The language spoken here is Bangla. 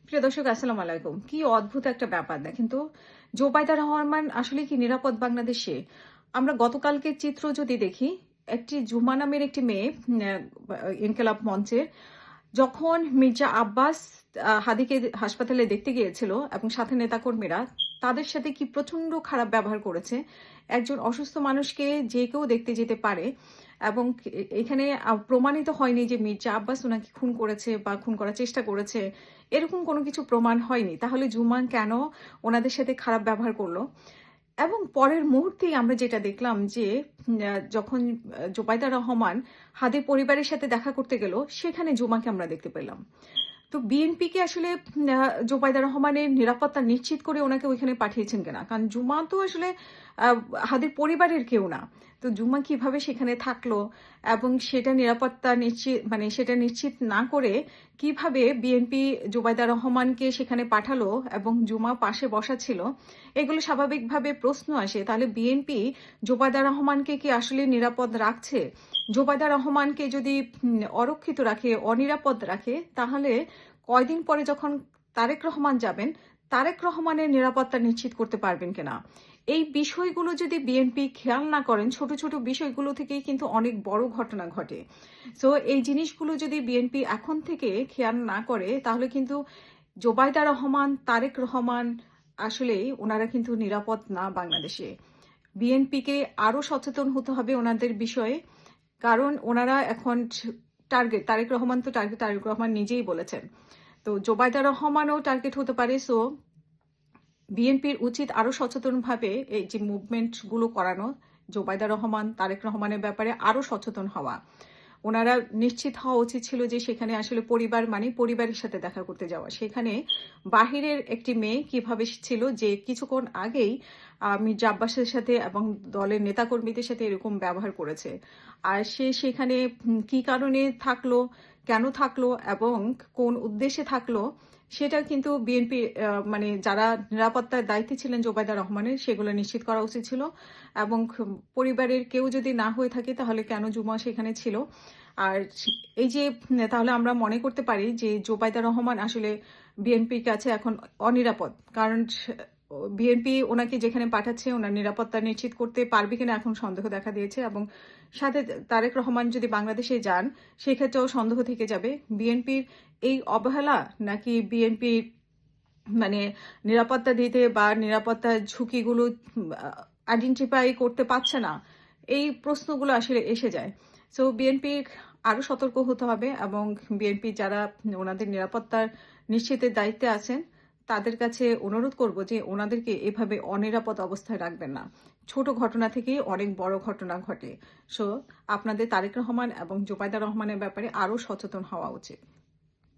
প্রিয় দর্শক, আসসালামু আলাইকুম। কি অদ্ভুত একটা ব্যাপার দেখেন তো। জোবাইদা রহমান আসলে কি নিরাপদ বাংলাদেশে? আমরা গতকালকের চিত্র যদি দেখি, একটি জুমা নামের একটি মেয়ে ইনকিলাব মঞ্চের যখন মির্জা আব্বাস হাদিকে হাসপাতালে দেখতে গিয়েছিল এবং সাথে নেতাকর্মীরা তাদের সাথে কি প্রচন্ড খারাপ ব্যবহার করেছে। একজন অসুস্থ মানুষকে যে কেউ দেখতে যেতে পারে এবং এখানে প্রমাণিত হয়নি যে মির্জা আব্বাস ওনাকে খুন করেছে বা খুন করার চেষ্টা করেছে, এরকম কোনো কিছু প্রমাণ হয়নি। তাহলে জুমান কেন ওনাদের সাথে খারাপ ব্যবহার করলো? এবং পরের মুহূর্তেই আমরা যেটা দেখলাম যে যখন জোবাইদা রহমান হাদির পরিবারের সাথে দেখা করতে গেল, সেখানে জুমাকে আমরা দেখতে পেলাম। তো বিএনপিকে আসলে জোবাইদা রহমানের নিরাপত্তা নিশ্চিত করে ওনাকে ওইখানে পাঠিয়েছেন কিনা, কারণ জুমা তো আসলে আহ, হাদির পরিবারের কেউ না। তো জুমা কিভাবে সেখানে থাকলো এবং সেটা নিরাপত্তা নিশ্চিত সেটা নিশ্চিত না করে কিভাবে বিএনপি জোবাইদা রহমানকে সেখানে পাঠালো এবং জুমা পাশে বসা ছিল, এগুলো স্বাভাবিকভাবে প্রশ্ন আসে। তাহলে বিএনপি জোবাইদা রহমানকে কি আসলে নিরাপদ রাখছে? জোবাইদা রহমানকে যদি অরক্ষিত রাখে, অনিরাপদ রাখে, তাহলে কয়দিন পরে যখন তারেক রহমান যাবেন, তারেক রহমানের নিরাপত্তা নিশ্চিত করতে পারবেন কিনা? এই বিষয়গুলো যদি বিএনপি খেয়াল না করেন, ছোট ছোট বিষয়গুলো থেকেই কিন্তু অনেক বড় ঘটনা ঘটে। সো এই জিনিসগুলো যদি বিএনপি এখন থেকে খেয়াল না করে, তাহলে কিন্তু জোবাইদা রহমান, তারেক রহমান আসলেই ওনারা কিন্তু নিরাপদ না বাংলাদেশে। বিএনপিকে আরো সচেতন হতে হবে ওনাদের বিষয়ে, কারণ ওনারা এখন টার্গেট। তারেক রহমান তো টার্গেট, তারেক রহমান নিজেই বলেছেন। তো জোবাইদা রহমানও টার্গেট হতে পারে। সো বিএনপির উচিত আরো সচেতনভাবে এই যে মুভমেন্ট গুলো করানো, জোবাইদা রহমান, তারেক রহমানের ব্যাপারে আরো সচেতন হওয়া। ওনারা নিশ্চিত হওয়া উচিত ছিল যে সেখানে আসলে পরিবার মানে পরিবারের সাথে দেখা করতে যাওয়া। সেখানে বাহিরের একটি মেয়ে কিভাবে ছিল যে কিছুক্ষণ আগেই মির্জা আব্বাসের সাথে এবং দলের নেতাকর্মীদের সাথে এরকম ব্যবহার করেছে। আর সে সেখানে কি কারণে থাকলো, কেন থাকলো এবং কোন উদ্দেশ্যে থাকলো, সেটা কিন্তু বিএনপি যারা নিরাপত্তার দায়িত্বে ছিলেন জোবাইদা রহমানের, সেগুলো নিশ্চিত করা উচিত ছিল। এবং পরিবারের কেউ যদি না হয়ে থাকে, তাহলে কেন জুমা সেখানে ছিল? আর এই যে তাহলে আমরা মনে করতে পারি যে জোবাইদা রহমান আসলে বিএনপির কাছে এখন অনিরাপদ, কারণ বিএনপি ওনাকে যেখানে পাঠাচ্ছে ওনার নিরাপত্তা নিশ্চিত করতে পারবে কিনা এখন সন্দেহ দেখা দিয়েছে। এবং সাথে তারেক রহমান যদি বাংলাদেশে যান, সেক্ষেত্রেও সন্দেহ থেকে যাবে বিএনপির এই অবহেলা নাকি বিএনপি মানে নিরাপত্তা দিতে বা নিরাপত্তার ঝুঁকিগুলো আইডেন্টিফাই করতে পারছে না, এই প্রশ্নগুলো আসলে এসে যায়। সো বিএনপি আরো সতর্ক হতে হবে এবং বিএনপি যারা ওনাদের নিরাপত্তার নিশ্চিতের দায়িত্বে আছেন, তাদের কাছে অনুরোধ করব যে ওনাদেরকে এভাবে অনিরাপদ অবস্থায় রাখবেন না। ছোট ঘটনা থেকেই অনেক বড় ঘটনা ঘটে। সো আপনাদের তারেক রহমান এবং জোবাইদা রহমানের ব্যাপারে আরো সচেতন হওয়া উচিত।